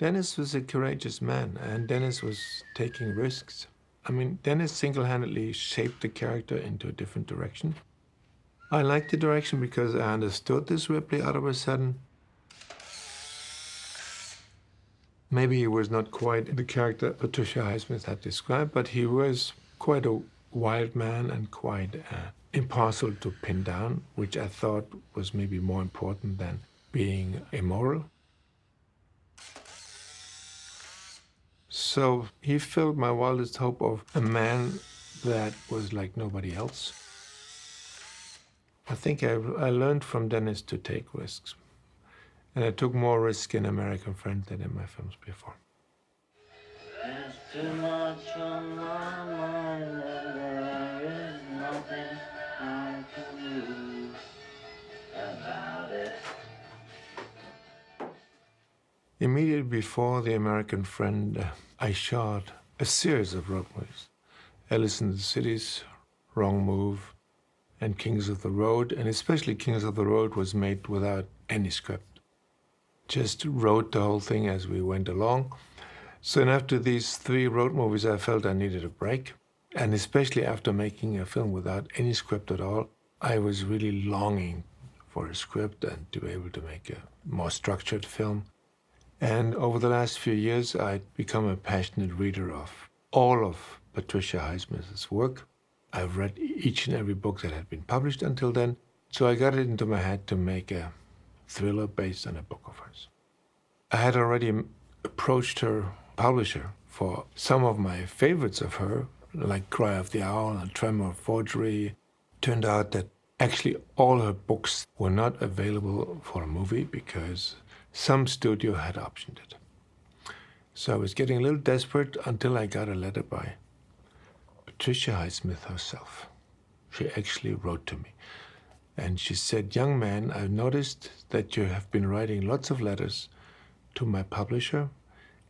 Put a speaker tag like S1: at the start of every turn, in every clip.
S1: Dennis was a courageous man, and Dennis was taking risks. I mean, Dennis single-handedly shaped the character into a different direction. I liked the direction because I understood this Ripley out of a sudden. Maybe he was not quite the character Patricia Highsmith had described, but he was quite a wild man and quite impossible to pin down, which I thought was maybe more important than being immoral. So he filled my wildest hope of a man that was like nobody else. I think I learned from Dennis to take risks. And I took more risk in American Friend than in my films before.
S2: There's too much on my mind and there is nothing I can do about it.
S1: Immediately before The American Friend, I shot a series of road movies. Alice in the Cities, Wrong Move, and Kings of the Road. And especially Kings of the Road was made without any script. Just wrote the whole thing as we went along. So after these 3 road movies, I felt I needed a break. And especially after making a film without any script at all, I was really longing for a script and to be able to make a more structured film. And over the last few years, I'd become a passionate reader of all of Patricia Highsmith's work. I've read each and every book that had been published until then. So I got it into my head to make a thriller based on a book of hers. I had already approached her publisher for some of my favorites of her, like Cry of the Owl and Tremor of Forgery. Turned out that actually all her books were not available for a movie because some studio had optioned it. So I was getting a little desperate until I got a letter by Patricia Highsmith herself. She actually wrote to me. And she said, "Young man, I've noticed that you have been writing lots of letters to my publisher,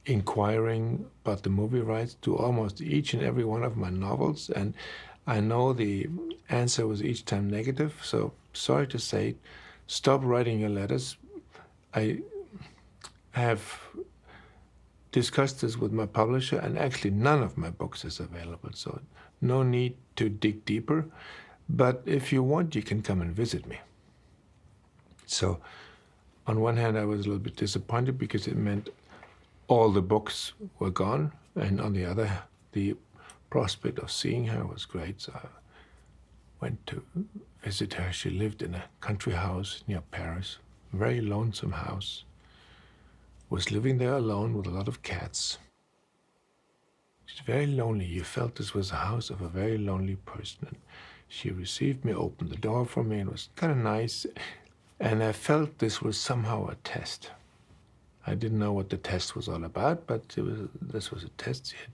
S1: inquiring about the movie rights to almost each and every one of my novels. And I know the answer was each time negative, so sorry to say, stop writing your letters. I have discussed this with my publisher, and actually none of my books is available, so no need to dig deeper. But if you want, you can come and visit me." So on one hand, I was a little bit disappointed because it meant all the books were gone. And on the other, the prospect of seeing her was great. So I went to visit her. She lived in a country house near Paris, a very lonesome house. Was living there alone with a lot of cats. She's very lonely. You felt this was a house of a very lonely person. And she received me, opened the door for me, and was kind of nice. And I felt this was somehow a test. I didn't know what the test was all about, but this was a test. She had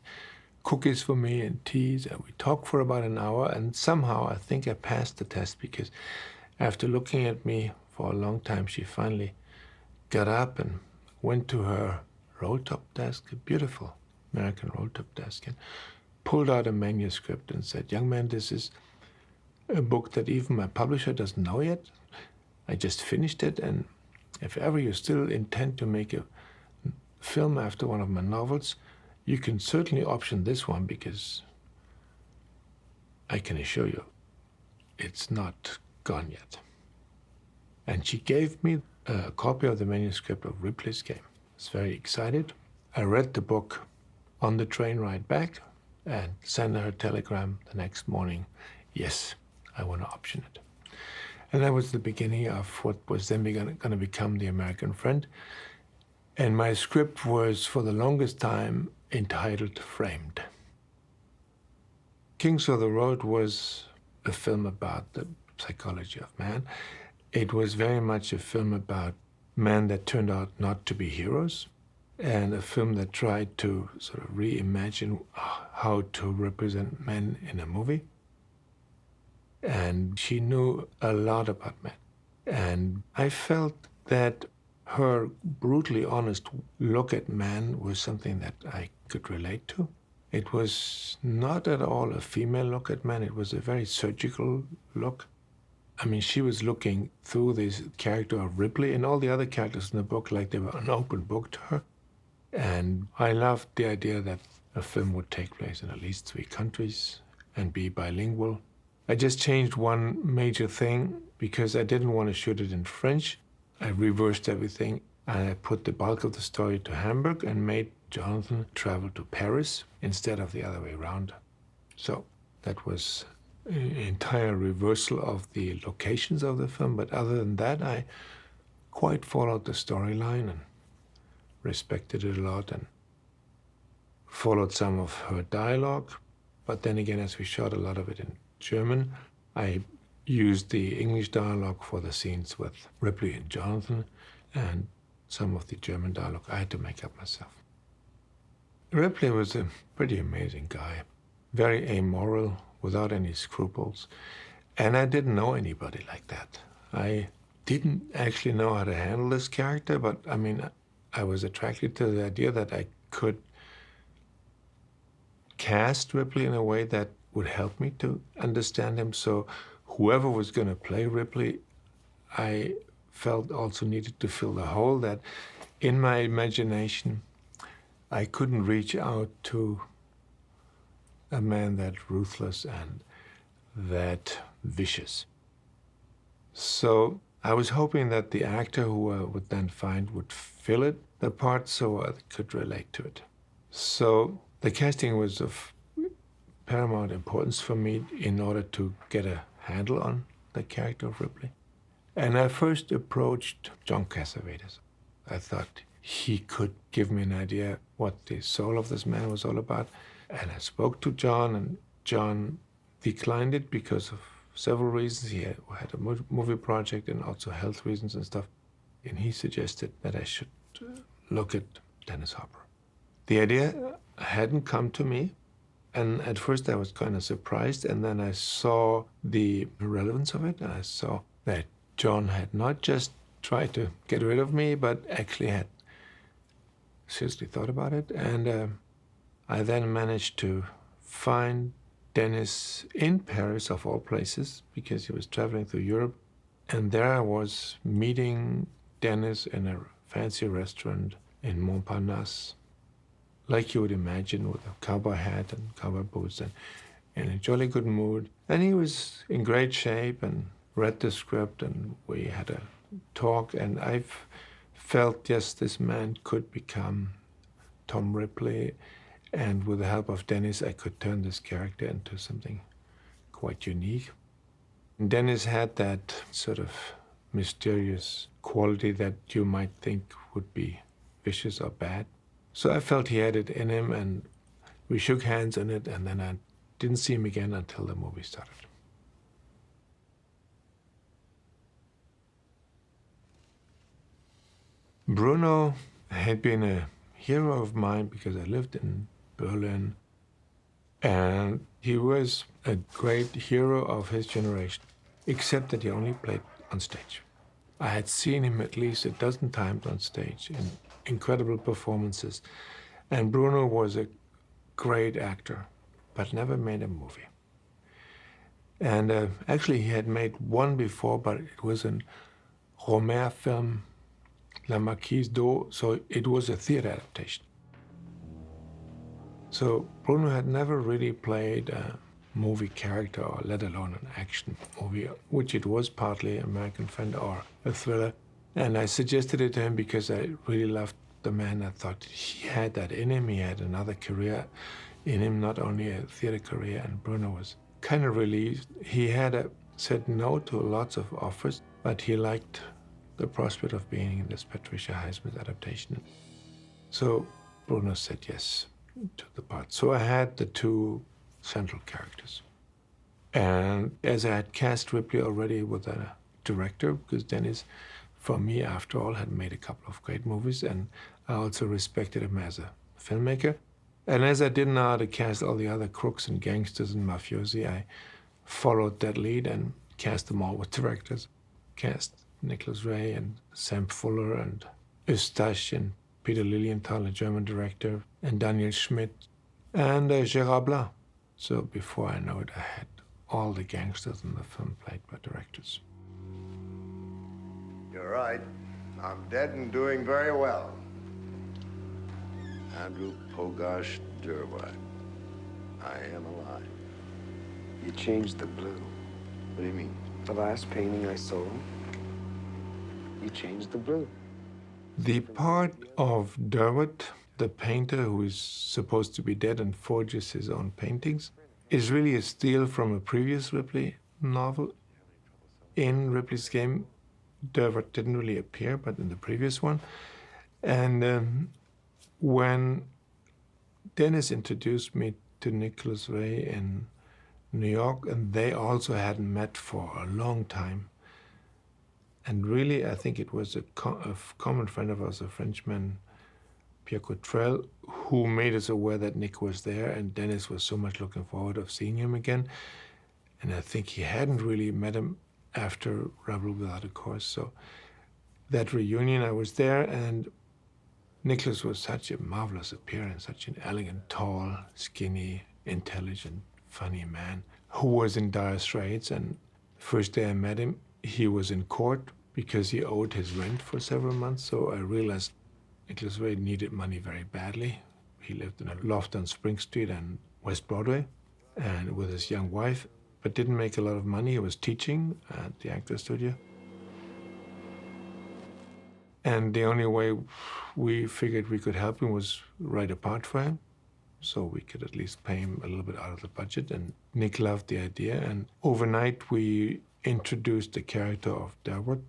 S1: cookies for me and teas, and we talked for about an hour, and somehow I think I passed the test because after looking at me for a long time, she finally got up and went to her roll-top desk, a beautiful American roll-top desk, and pulled out a manuscript and said, "Young man, this is a book that even my publisher doesn't know yet. I just finished it, and if ever you still intend to make a film after one of my novels, you can certainly option this one because I can assure you it's not gone yet." And she gave me a copy of the manuscript of Ripley's Game. I was very excited. I read the book on the train ride back and sent her a telegram the next morning. Yes, I want to option it. And that was the beginning of what was then going to become The American Friend. And my script was, for the longest time, entitled Framed. Kings of the Road was a film about the psychology of man. It was very much a film about men that turned out not to be heroes, and a film that tried to sort of reimagine how to represent men in a movie. And she knew a lot about men. And I felt that her brutally honest look at man was something that I could relate to. It was not at all a female look at man. It was a very surgical look. I mean, she was looking through this character of Ripley and all the other characters in the book like they were an open book to her. And I loved the idea that a film would take place in at least 3 countries and be bilingual. I just changed one major thing because I didn't want to shoot it in French. I reversed everything and I put the bulk of the story to Hamburg and made Jonathan travel to Paris instead of the other way around. So that was an entire reversal of the locations of the film. But other than that, I quite followed the storyline and respected it a lot and followed some of her dialogue. But then again, as we shot a lot of it in German, I used the English dialogue for the scenes with Ripley and Jonathan, and some of the German dialogue I had to make up myself. Ripley was a pretty amazing guy, very amoral, without any scruples, and I didn't know anybody like that. I didn't actually know how to handle this character, but I mean, I was attracted to the idea that I could cast Ripley in a way that would help me to understand him. So whoever was going to play Ripley, I felt also needed to fill the hole that in my imagination, I couldn't reach out to a man that ruthless and that vicious. So I was hoping that the actor who I would then find would fill it, the part, so I could relate to it. So the casting was of paramount importance for me in order to get a handle on the character of Ripley. And I first approached John Cassavetes. I thought he could give me an idea what the soul of this man was all about. And I spoke to John, and John declined it because of several reasons. He had a movie project and also health reasons and stuff. And he suggested that I should look at Dennis Hopper. The idea hadn't come to me. And at first I was kind of surprised. And then I saw the relevance of it. And I saw that John had not just tried to get rid of me, but actually had seriously thought about it. And I then managed to find Dennis in Paris, of all places, because he was traveling through Europe. And there I was meeting Dennis in a fancy restaurant in Montparnasse, like you would imagine, with a cowboy hat and cowboy boots and in a jolly good mood. And he was in great shape and read the script, and we had a talk, and I felt, yes, this man could become Tom Ripley, and with the help of Dennis, I could turn this character into something quite unique. And Dennis had that sort of mysterious quality that you might think would be vicious or bad. So I felt he had it in him, and we shook hands on it, and then I didn't see him again until the movie started. Bruno had been a hero of mine because I lived in Berlin, and he was a great hero of his generation, except that he only played on stage. I had seen him at least a dozen times on stage in incredible performances, and Bruno was a great actor, but never made a movie. And actually he had made one before, but it was an Romer film, La Marquise d'O, so it was a theater adaptation. So Bruno had never really played a movie character, or let alone an action movie, which it was partly American Friend or a thriller. And I suggested it to him because I really loved the man. I thought he had that in him. He had another career in him, not only a theater career. And Bruno was kind of relieved. He had said no to lots of offers, but he liked the prospect of being in this Patricia Highsmith adaptation. So Bruno said yes to the part. So I had the two central characters. And as I had cast Ripley already with a director, because Dennis, for me, after all, had made a couple of great movies, and I also respected him as a filmmaker. And as I didn't know how to cast all the other crooks and gangsters and mafiosi, I followed that lead and cast them all with directors. Cast Nicholas Ray and Sam Fuller and Eustache and Peter Lilienthal, a German director, and Daniel Schmidt, and Gérard Blanc. So before I know it, I had all the gangsters in the film played by directors.
S3: You're right. I'm dead and doing very well. Andrew Pogosh Durward. I am alive.
S4: You changed the blue.
S3: What do you mean?
S4: The last painting I sold, you changed the blue.
S1: The part of Durward, the painter who is supposed to be dead and forges his own paintings, is really a steal from a previous Ripley novel. In Ripley's game, Durward didn't really appear, but in the previous one. And when Dennis introduced me to Nicholas Ray in New York, and they also hadn't met for a long time. And really, I think it was a common friend of ours, a Frenchman, Pierre Cottrell, who made us aware that Nick was there, and Dennis was so much looking forward of seeing him again. And I think he hadn't really met him after Rebel Without a Cause. So that reunion, I was there, and Nicholas was such a marvelous appearance, such an elegant, tall, skinny, intelligent, funny man who was in dire straits. And the first day I met him, he was in court because he owed his rent for several months. So I realized Nicholas Ray needed money very badly. He lived in a loft on Spring Street and West Broadway, and with his young wife, but didn't make a lot of money. He was teaching at the actor studio. And the only way we figured we could help him was write a part for him, so we could at least pay him a little bit out of the budget. And Nick loved the idea, and overnight we introduced the character of Durward.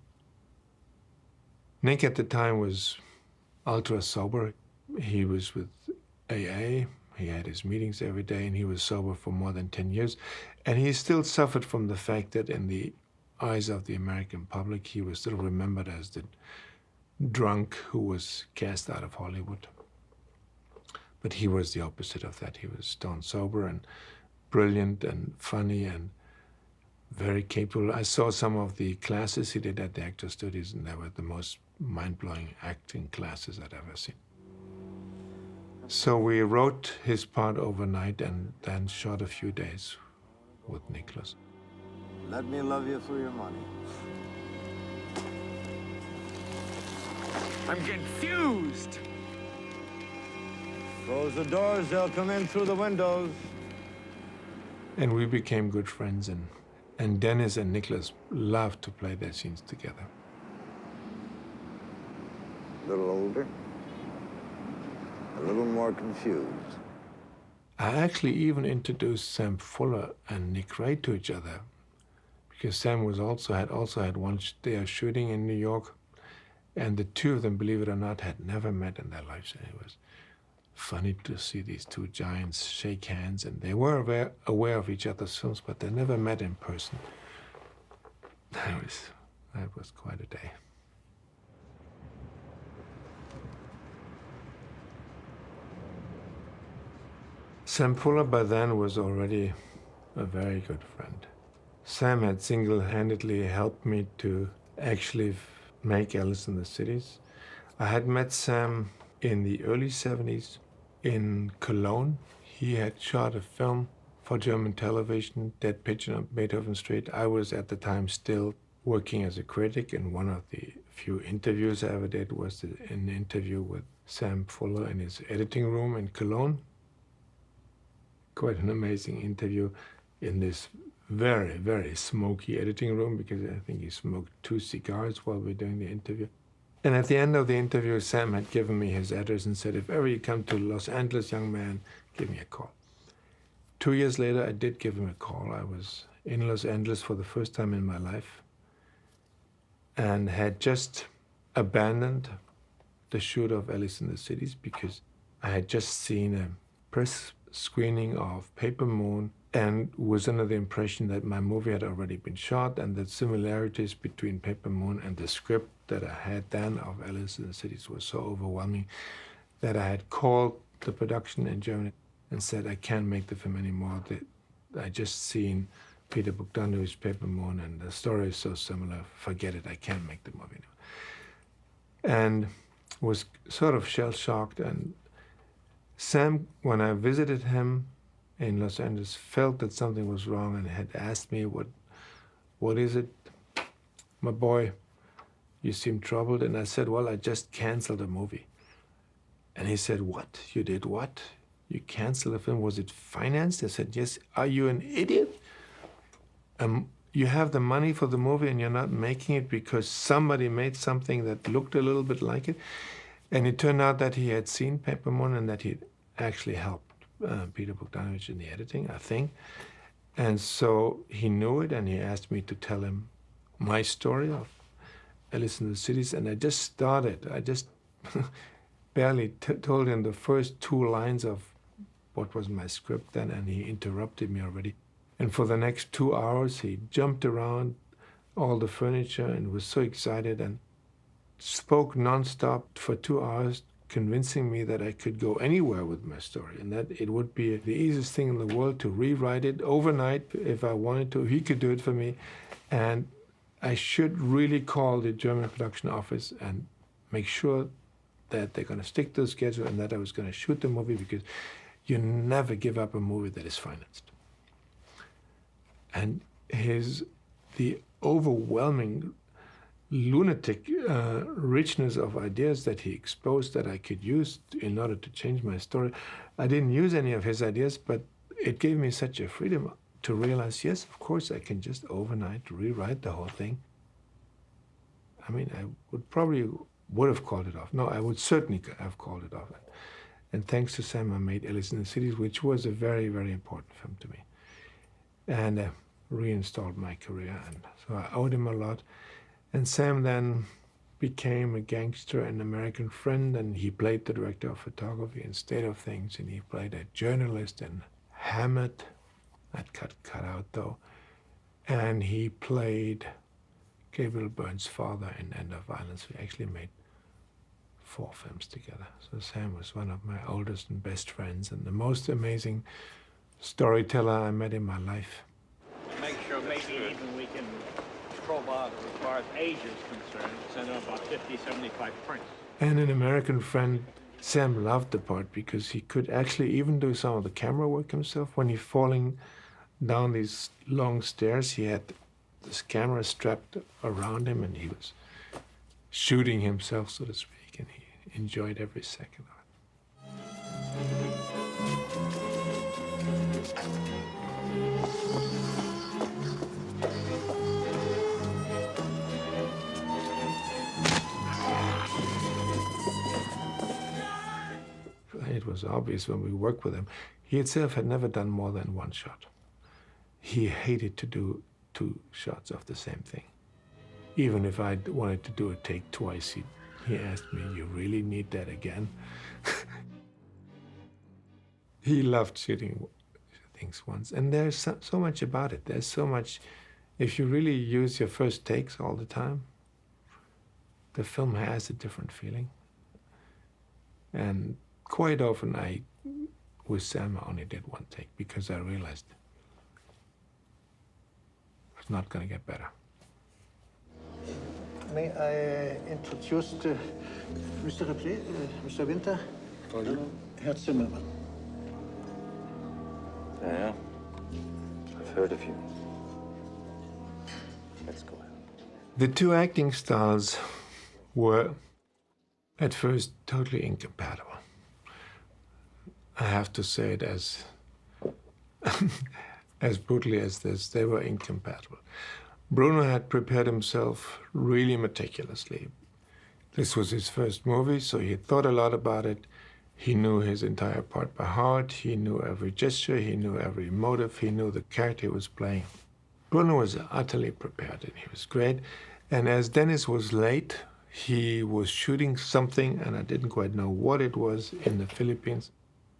S1: Nick at the time was ultra sober. He was with AA. He had his meetings every day, and he was sober for more than 10 years. And he still suffered from the fact that in the eyes of the American public, he was still remembered as the drunk who was cast out of Hollywood. But he was the opposite of that. He was stone sober and brilliant and funny and very capable. I saw some of the classes he did at the actor studios, and they were the most mind-blowing acting classes I'd ever seen. So we wrote his part overnight and then shot a few days with Nicholas.
S3: Let me love you for your money.
S5: I'm confused.
S3: Close the doors, they'll come in through the windows.
S1: And we became good friends, and Dennis and Nicholas loved to play their scenes together.
S3: A little older, a little more confused.
S1: I actually even introduced Sam Fuller and Nick Ray to each other, because Sam had also had one day of shooting in New York, and the two of them, believe it or not, had never met in their lives. And it was funny to see these two giants shake hands, and they were aware of each other's films, but they never met in person. That was quite a day. Sam Fuller by then was already a very good friend. Sam had single-handedly helped me to actually make Alice in the Cities. I had met Sam in the early 70s in Cologne. He had shot a film for German television, Dead Pigeon on Beethoven Street. I was at the time still working as a critic, and one of the few interviews I ever did was an interview with Sam Fuller in his editing room in Cologne. Quite an amazing interview in this very, very smoky editing room, because I think he smoked 2 cigars while we were doing the interview. And at the end of the interview, Sam had given me his address and said, if ever you come to Los Angeles, young man, give me a call. 2 years later, I did give him a call. I was in Los Angeles for the first time in my life and had just abandoned the shoot of Alice in the Cities because I had just seen a press screening of Paper Moon and was under the impression that my movie had already been shot, and the similarities between Paper Moon and the script that I had then of Alice in the Cities was so overwhelming that I had called the production in Germany and said, I can't make the film anymore. I just seen Peter Bogdanovic's Paper Moon, and the story is so similar. Forget it, I can't make the movie anymore. And was sort of shell-shocked. And Sam, when I visited him in Los Angeles, felt that something was wrong and had asked me, what is it? My boy, you seem troubled. And I said, well, I just canceled a movie. And he said, "What? You did what? You canceled the film? Was it financed?" I said, "Yes." "Are you an idiot? You have the money for the movie and you're not making it because somebody made something that looked a little bit like it?" And it turned out that he had seen Paper Moon and that he'd actually helped Peter Bogdanovich in the editing, I think. And so he knew it, and he asked me to tell him my story of Alice in the Cities. And I just barely told him the first 2 lines of what was my script then, and he interrupted me already. And for the next 2 hours, he jumped around all the furniture and was so excited and spoke nonstop for 2 hours, convincing me that I could go anywhere with my story and that it would be the easiest thing in the world to rewrite it overnight if I wanted to. He could do it for me. And I should really call the German production office and make sure that they're going to stick to the schedule and that I was going to shoot the movie, because you never give up a movie that is financed. And the overwhelming lunatic richness of ideas that he exposed that I could use in order to change my story. I didn't use any of his ideas, but it gave me such a freedom to realize, yes, of course, I can just overnight rewrite the whole thing. I mean, I would have called it off. No, I would certainly have called it off. And thanks to Sam, I made Alice in the Cities, which was a very, very important film to me. And reinstalled my career. And so I owed him a lot. And Sam then became a gangster in American Friend, and he played the director of photography in State of Things, and he played a journalist in Hammett. That cut out though. And he played Gabriel Byrne's father in End of Violence. We actually made 4 films together. So Sam was one of my oldest and best friends and the most amazing storyteller I met in my life.
S5: Make sure maybe even we can probe out as far as age is concerned, send out about 50, 75 prints.
S1: And in American Friend, Sam loved the part because he could actually even do some of the camera work himself. When he's falling down these long stairs, he had this camera strapped around him and he was shooting himself, so to speak, and he enjoyed every second of it. It was obvious when we worked with him. He himself had never done more than 1 shot. He hated to do 2 shots of the same thing. Even if I wanted to do a take twice, he asked me, "You really need that again?" He loved shooting things once. And there's so much about it. There's so much. If you really use your first takes all the time, the film has a different feeling. And quite often with Sam, I only did 1 take because I realized it's not going to get better.
S6: May I introduce Mr. Ripley, Mr. Winter? Herr Zimmermann.
S4: Yeah, I've heard of you. Let's go ahead.
S1: The 2 acting styles were at first totally incompatible. I have to say it as brutally as this, they were incompatible. Bruno had prepared himself really meticulously. This was his first movie, so he had thought a lot about it. He knew his entire part by heart. He knew every gesture. He knew every motive. He knew the character he was playing. Bruno was utterly prepared, and he was great. And as Dennis was late, he was shooting something, and I didn't quite know what it was, in the Philippines.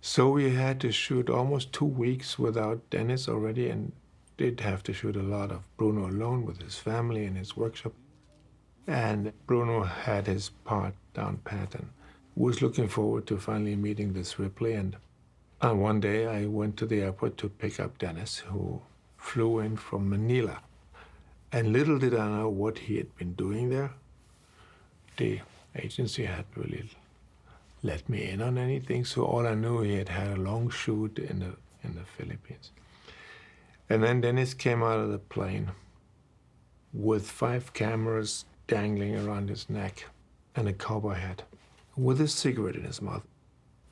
S1: So we had to shoot almost 2 weeks without Dennis already, and did have to shoot a lot of Bruno alone with his family in his workshop. And Bruno had his part down pat and was looking forward to finally meeting this Ripley. And one day I went to the airport to pick up Dennis, who flew in from Manila. And little did I know what he had been doing there. The agency had really let me in on anything, so all I knew, he had had a long shoot in the Philippines. And then Dennis came out of the plane with 5 cameras dangling around his neck and a cowboy hat, with a cigarette in his mouth.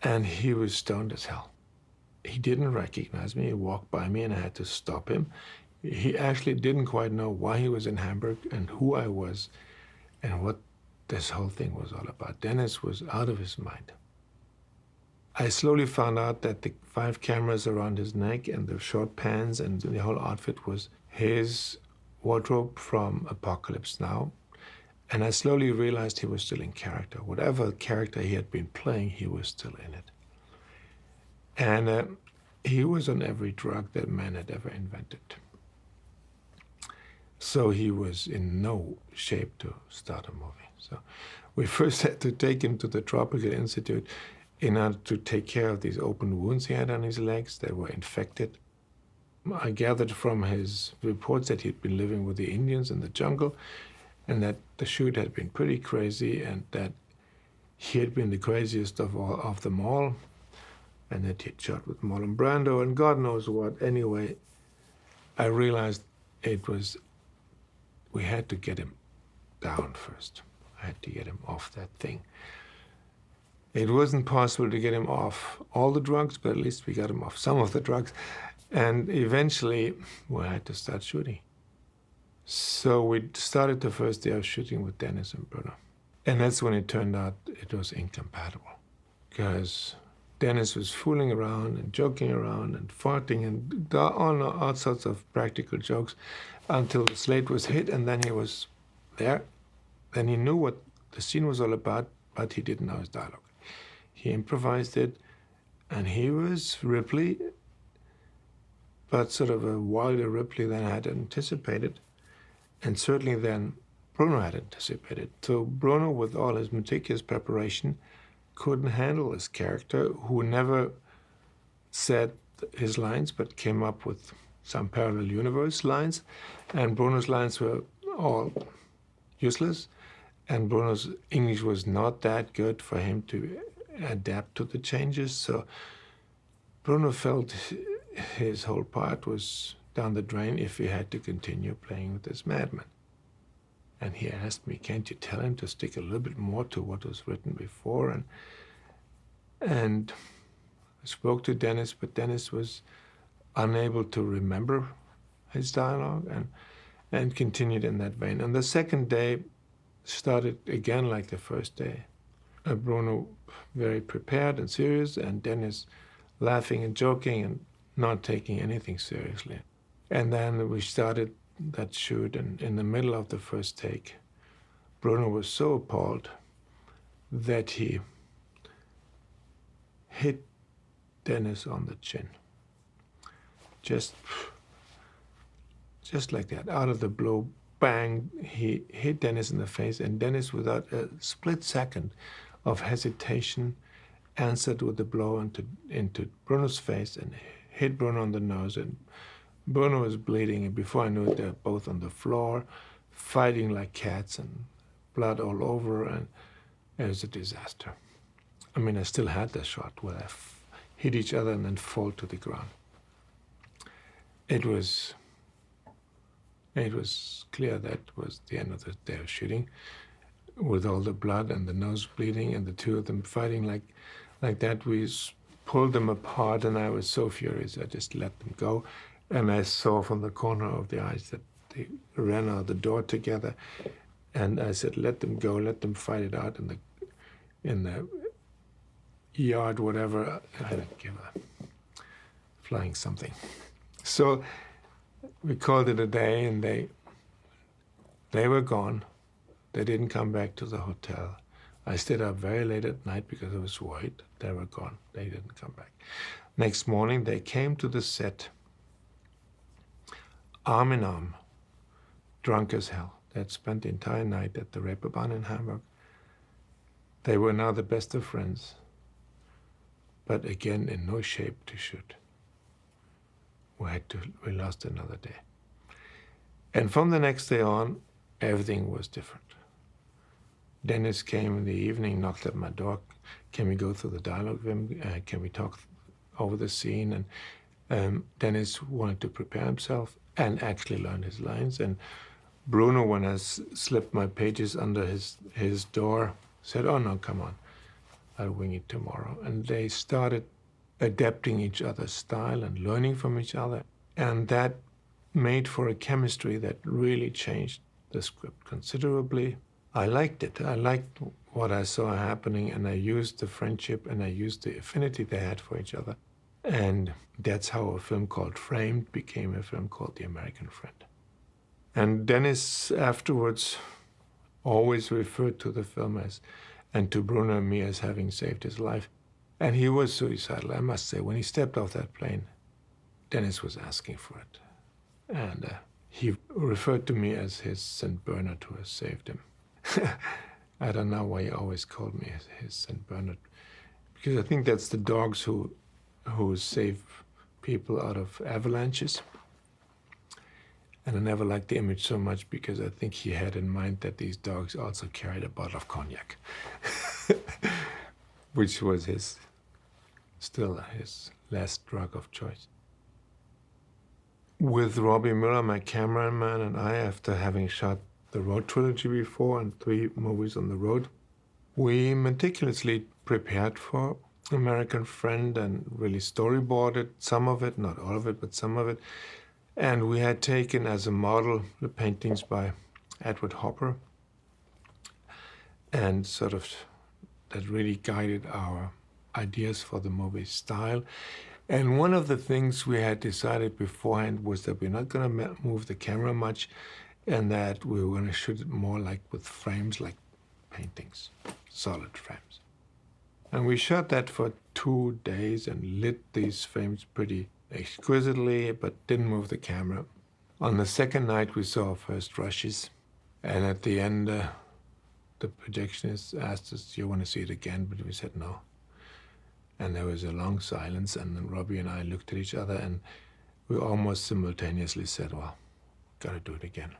S1: And he was stoned as hell. He didn't recognize me. He walked by me and I had to stop him. He actually didn't quite know why he was in Hamburg and who I was and what this whole thing was all about. Dennis was out of his mind. I slowly found out that the 5 cameras around his neck and the short pants and the whole outfit was his wardrobe from Apocalypse Now. And I slowly realized he was still in character. Whatever character he had been playing, he was still in it. And he was on every drug that man had ever invented. So he was in no shape to start a movie. So we first had to take him to the Tropical Institute in order to take care of these open wounds he had on his legs that were infected. I gathered from his reports that he'd been living with the Indians in the jungle and that the shoot had been pretty crazy and that he had been the craziest of them all and that he'd shot with Marlon Brando and God knows what. Anyway, I realized we had to get him down first. I had to get him off that thing. It wasn't possible to get him off all the drugs, but at least we got him off some of the drugs. And eventually, we had to start shooting. So we started the first day of shooting with Dennis and Bruno. And that's when it turned out it was incompatible. Because Dennis was fooling around and joking around and farting and all sorts of practical jokes until the slate was hit, and then he was there. Then he knew what the scene was all about, but he didn't know his dialogue. He improvised it, and he was Ripley, but sort of a wilder Ripley than I had anticipated, and certainly than Bruno had anticipated. So Bruno, with all his meticulous preparation, couldn't handle this character who never said his lines, but came up with some parallel universe lines, and Bruno's lines were all useless, and Bruno's English was not that good for him to adapt to the changes, so Bruno felt his whole part was down the drain if he had to continue playing with this madman. And he asked me, can't you tell him to stick a little bit more to what was written before? And I spoke to Dennis, but Dennis was unable to remember his dialogue and continued in that vein. And the second day started again like the first day. Bruno very prepared and serious, and Dennis laughing and joking and not taking anything seriously. And then we started that shoot, and in the middle of the first take, Bruno was so appalled that he hit Dennis on the chin. Just like that, out of the blue, bang, he hit Dennis in the face, and Dennis, without a split second of hesitation, answered with a blow into Bruno's face and hit Bruno on the nose, and Bruno was bleeding, and before I knew it, they were both on the floor, fighting like cats, and blood all over, and it was a disaster. I mean, I still had the shot where they hit each other and then fall to the ground. It was clear that was the end of the day of shooting, with all the blood and the nose bleeding and the two of them fighting like that. We pulled them apart, and I was so furious I just let them go. And I saw from the corner of the eyes that they ran out the door together. And I said, let them go, let them fight it out in the yard, whatever. I didn't give a flying something. So we called it a day, and they were gone. They didn't come back to the hotel. I stayed up very late at night because I was worried. They were gone. They didn't come back. Next morning, they came to the set, arm in arm, drunk as hell. They had spent the entire night at the Reeperbahn in Hamburg. They were now the best of friends, but again in no shape to shoot. We lost another day. And from the next day on, everything was different. Dennis came in the evening, knocked at my door. Can we go through the dialogue, Wim? Can we talk over the scene? And Dennis wanted to prepare himself and actually learn his lines. And Bruno, when I slipped my pages under his door, said, oh no, come on. I'll wing it tomorrow. And they started adapting each other's style and learning from each other. And that made for a chemistry that really changed the script considerably. I liked it. I liked what I saw happening, and I used the friendship and I used the affinity they had for each other. And that's how a film called Freund became a film called The American Friend. And Dennis afterwards always referred to the film as, and to Bruno and me as having saved his life. And he was suicidal, I must say. When he stepped off that plane, Dennis was asking for it. And he referred to me as his St. Bernard who has saved him. I don't know why he always called me his St. Bernard, because I think that's the dogs who save people out of avalanches. And I never liked the image so much because I think he had in mind that these dogs also carried a bottle of cognac, which was still his last drug of choice. With Robbie Miller, my cameraman, and I, after having shot the Road trilogy before and 3 movies on the road, we meticulously prepared for American Friend and really storyboarded some of it, not all of it, but some of it. And we had taken as a model the paintings by Edward Hopper, and sort of that really guided our ideas for the movie style. And one of the things we had decided beforehand was that we're not going to move the camera much, and that we were going to shoot it more like with frames, like paintings, solid frames. And we shot that for 2 days and lit these frames pretty exquisitely, but didn't move the camera. On the second night, we saw our first rushes. And at the end, the projectionist asked us, "Do you want to see it again?" But we said no. And there was a long silence, and then Robbie and I looked at each other, and we almost simultaneously said, well, gotta do it again.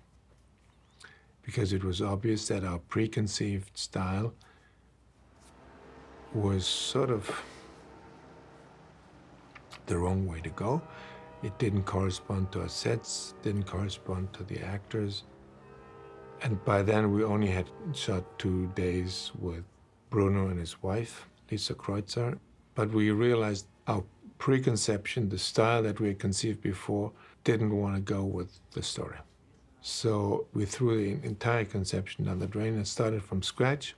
S1: Because it was obvious that our preconceived style was sort of the wrong way to go. It didn't correspond to our sets, didn't correspond to the actors. And by then we only had shot 2 days with Bruno and his wife, Lisa Kreutzer. But we realized our preconception, the style that we had conceived before, didn't want to go with the story. So we threw the entire conception down the drain and started from scratch,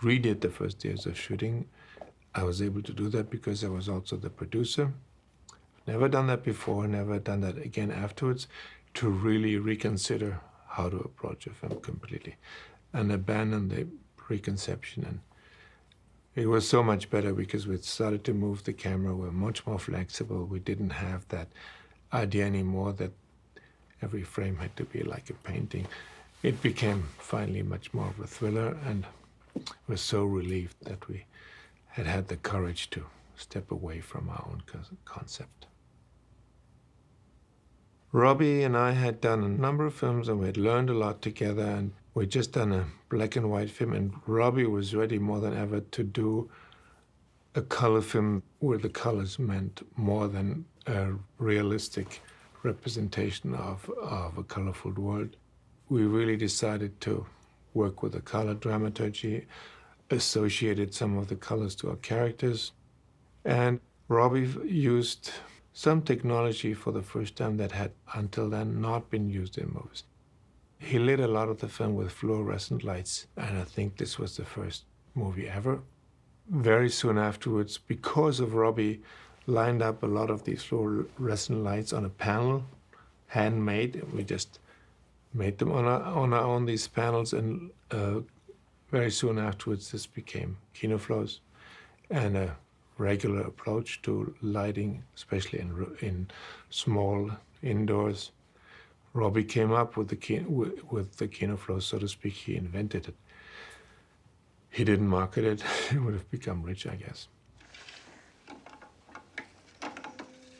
S1: redid the first years of shooting. I was able to do that because I was also the producer. Never done that before, never done that again afterwards, to really reconsider how to approach a film completely and abandon the preconception. And it was so much better because we started to move the camera. We were much more flexible. We didn't have that idea anymore that every frame had to be like a painting. It became finally much more of a thriller, and we're so relieved that we had the courage to step away from our own concept. Robbie and I had done a number of films, and we had learned a lot together, and we'd just done a black and white film, and Robbie was ready more than ever to do a color film where the colors meant more than a realistic representation of a colorful world. We really decided to work with the color dramaturgy, associated some of the colors to our characters, and Robbie used some technology for the first time that had until then not been used in movies. He lit a lot of the film with fluorescent lights, and I think this was the first movie ever. Very soon afterwards, because of Robbie, lined up a lot of these fluorescent lights on a panel, handmade. We just made them on our own, these panels, and very soon afterwards this became KinoFlows and a regular approach to lighting, especially in small indoors. Robbie came up with the KinoFlow, so to speak. He invented it. He didn't market it. He would have become rich, I guess.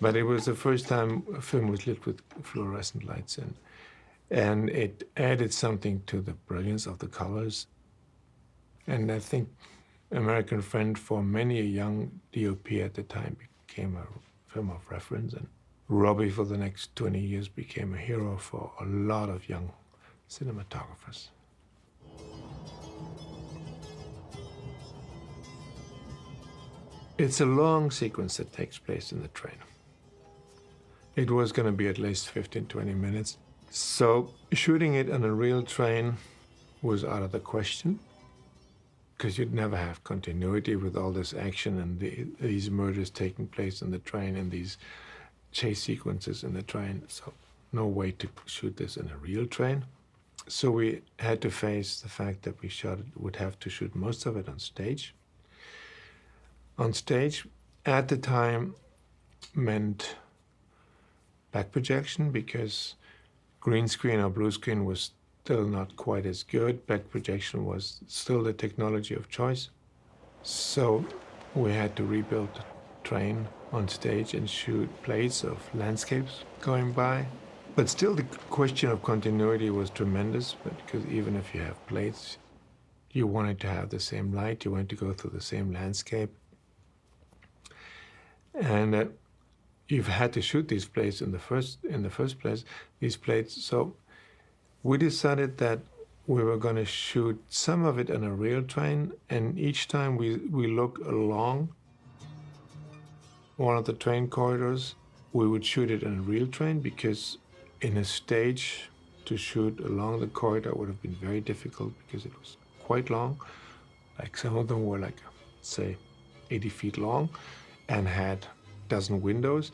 S1: But it was the first time a film was lit with fluorescent lights, and it added something to the brilliance of the colors. And I think American Friend, for many a young DOP at the time, became a film of reference, and Robbie for the next 20 years became a hero for a lot of young cinematographers. It's a long sequence that takes place in the train. It was going to be at least 15, 20 minutes. So shooting it on a real train was out of the question, because you'd never have continuity with all this action and these murders taking place in the train and these chase sequences in the train. So no way to shoot this in a real train. So we had to face the fact that we would have to shoot most of it on stage. On stage, at the time, meant back projection, because green screen or blue screen was still not quite as good. Back projection was still the technology of choice. So we had to rebuild the train on stage and shoot plates of landscapes going by. But still the question of continuity was tremendous, because even if you have plates, you wanted to have the same light, you wanted to go through the same landscape. And you've had to shoot these plates in the first place, these plates. So we decided that we were going to shoot some of it on a real train, and each time we look along one of the train corridors, we would shoot it on a real train, because in a stage to shoot along the corridor would have been very difficult, because it was quite long. Like some of them were like, say, 80 feet long and had a dozen windows.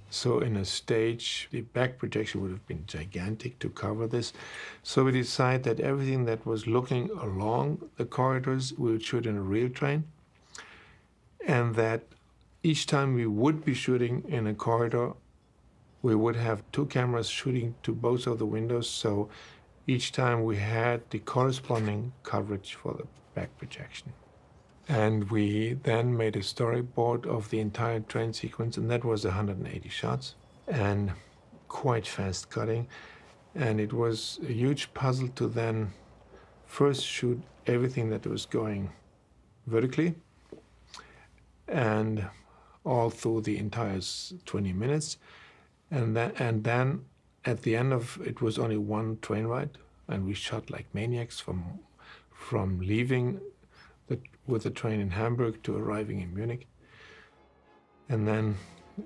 S1: So in a stage, the back projection would have been gigantic to cover this. So we decided that everything that was looking along the corridors, we would shoot in a real train. And that each time we would be shooting in a corridor, we would have two cameras shooting to both of the windows. So each time we had the corresponding coverage for the back projection. And we then made a storyboard of the entire train sequence, and that was 180 shots and quite fast cutting. And it was a huge puzzle to then first shoot everything that was going vertically and all through the entire 20 minutes. And then at the end of it was only one train ride, and we shot like maniacs from leaving with the train in Hamburg to arriving in Munich. And then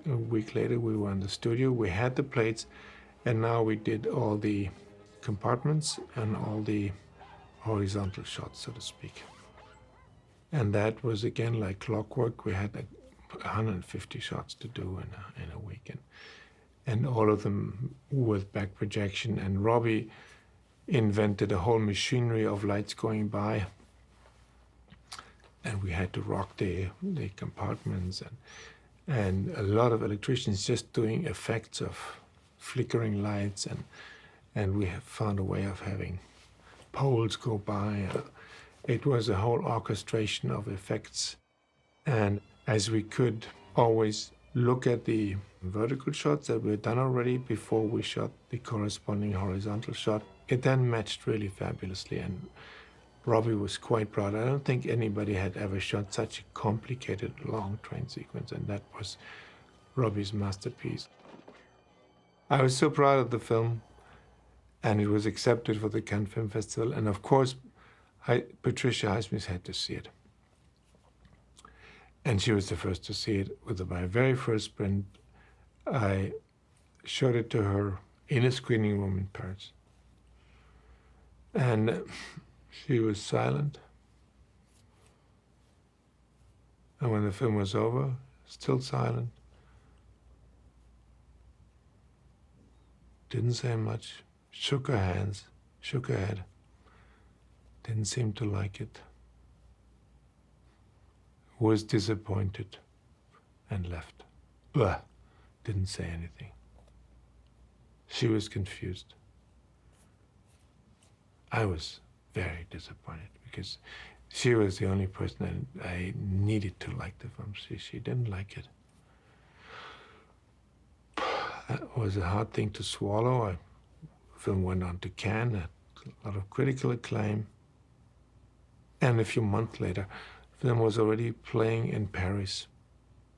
S1: a week later we were in the studio, we had the plates, and now we did all the compartments and all the horizontal shots, so to speak. And that was again like clockwork. We had like 150 shots to do in a weekend. And all of them with back projection. And Robbie invented a whole machinery of lights going by. And we had to rock the compartments, and a lot of electricians just doing effects of flickering lights, and we have found a way of having poles go by. It was a whole orchestration of effects. And as we could always look at the vertical shots that were done already before we shot the corresponding horizontal shot, it then matched really fabulously. And Robbie was quite proud. I don't think anybody had ever shot such a complicated long train sequence, and that was Robbie's masterpiece. I was so proud of the film, and it was accepted for the Cannes Film Festival. And of course, Patricia Highsmith had to see it. And she was the first to see it. With my very first print, I showed it to her in a screening room in Paris. And she was silent. And when the film was over, still silent. Didn't say much, shook her hands, shook her head. Didn't seem to like it. Was disappointed and left. Ugh. Didn't say anything. She was confused. I was very disappointed, because she was the only person that I needed to like the film. She didn't like it. That was a hard thing to swallow. The film went on to Cannes, had a lot of critical acclaim. And a few months later, the film was already playing in Paris.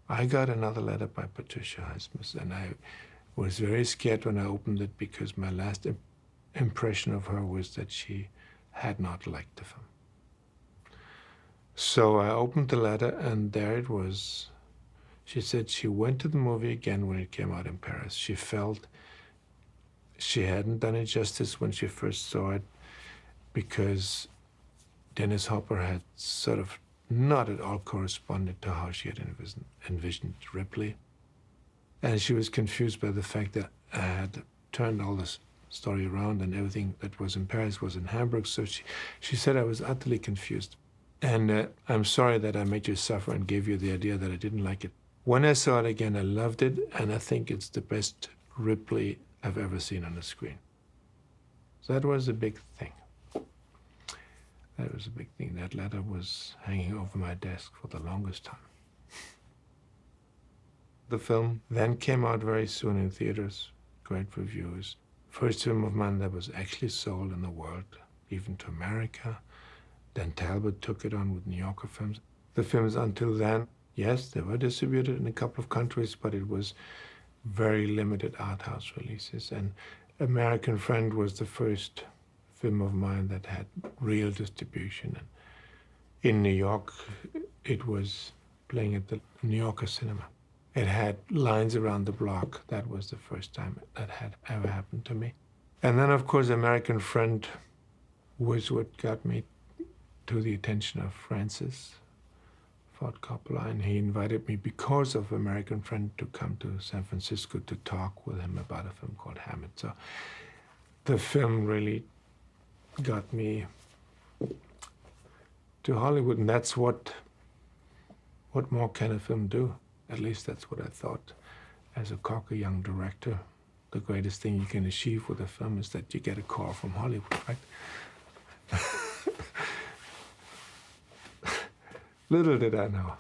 S1: I got another letter by Patricia Highsmith, and I was very scared when I opened it, because my last impression of her was that she had not liked the film. So I opened the letter, and there it was. She said she went to the movie again when it came out in Paris. She felt she hadn't done it justice when she first saw it, because Dennis Hopper had sort of not at all corresponded to how she had envisioned Ripley. And she was confused by the fact that I had turned all this story around and everything that was in Paris was in Hamburg. So she said I was utterly confused. And I'm sorry that I made you suffer and gave you the idea that I didn't like it. When I saw it again, I loved it, and I think it's the best Ripley I've ever seen on the screen. So that was a big thing. That was a big thing. That letter was hanging over my desk for the longest time. The film then came out very soon in theaters, great reviews. First film of mine that was actually sold in the world, even to America. Dan Talbot took it on with New Yorker films. The films until then, yes, they were distributed in a couple of countries, but it was very limited art house releases. And American Friend was the first film of mine that had real distribution. And in New York, it was playing at the New Yorker cinema. It had lines around the block. That was the first time that had ever happened to me. And then, of course, American Friend was what got me to the attention of Francis Ford Coppola, and he invited me because of American Friend to come to San Francisco to talk with him about a film called Hammett. So the film really got me to Hollywood, and that's what more can a film do? At least that's what I thought as a cocky young director. The greatest thing you can achieve with a film is that you get a call from Hollywood, right? Little did I know.